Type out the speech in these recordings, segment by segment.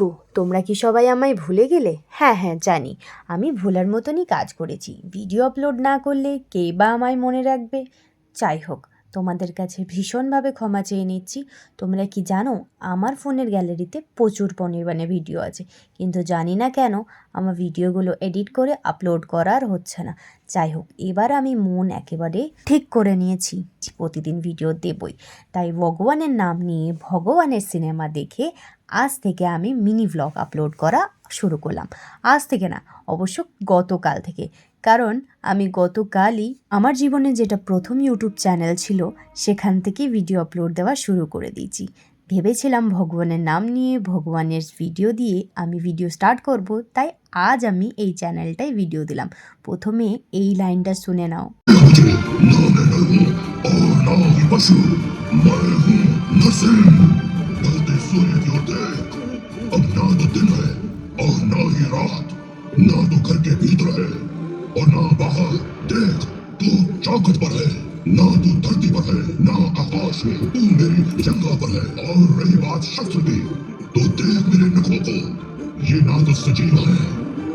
গো, তোমরা কি সবাই আমায় ভুলে গেলে? হ্যাঁ হ্যাঁ জানি, আমি ভোলার মতনই কাজ করেছি। ভিডিও আপলোড না করলে কে বা আমায় মনে রাখবে? যাই হোক, তোমাদের কাছে ভীষণভাবে ক্ষমা চেয়ে নিচ্ছি। তোমরা কি জানো, আমার ফোনের গ্যালারিতে প্রচুর পরিমাণে ভিডিও আছে, কিন্তু জানি না কেন আমার ভিডিওগুলো এডিট করে আপলোড করার হচ্ছে না। যাই হোক, এবার আমি মন একেবারে ঠিক করে নিয়েছি, প্রতিদিন ভিডিও দেবই। তাই ভগবানের নাম নিয়ে ভগবানের সিনেমা দেখে আজ থেকে আমি মিনি ভ্লগ আপলোড করা শুরু করলাম। আজ থেকে না, অবশ্য গতকাল থেকে। কারণ আমি গতকালই আমার জীবনে যেটা প্রথম ইউটিউব চ্যানেল ছিল সেখান থেকে ভিডিও আপলোড দেওয়া শুরু করে দিয়েছি। ভেবেছিলাম ভগবানের নাম নিয়ে ভগবানের ভিডিও দিয়ে আমি ভিডিও স্টার্ট করব, তাই আজ আমি এই চ্যানেলটায় ভিডিও দিলাম। প্রথমে এই লাইনটা শুনে নাও। अब ना तो दिन है और ना ही रात, ना तो घर के भीतर है और ना बाहर। देख, तू चौखट पर है, ना तू धरती पर है, ना आकाश में, तू मेरी जगह पर है। और रही बात शस्त्र की, तो देख मेरे नखों को, ये ना तो सजीव है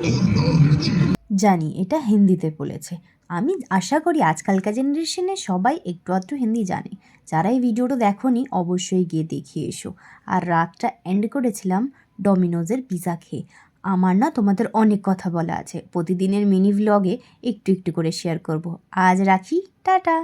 और ना निर्जीव। জানি এটা হিন্দিতে বলেছে। আমি আশা করি আজকালকার জেনারেশনে সবাই একটু আধটু হিন্দি জানে। যারা এই ভিডিওটা দেখোনি অবশ্যই গিয়ে দেখিয়ে এসো। আর রাতটা এন্ড করেছিলাম ডমিনোজের পিৎজা খেয়ে। আমার না তোমাদের অনেক কথা বলা আছে, প্রতিদিনের মিনি ভ্লগে একটু একটু করে শেয়ার করব। আজ রাখি, টাটা।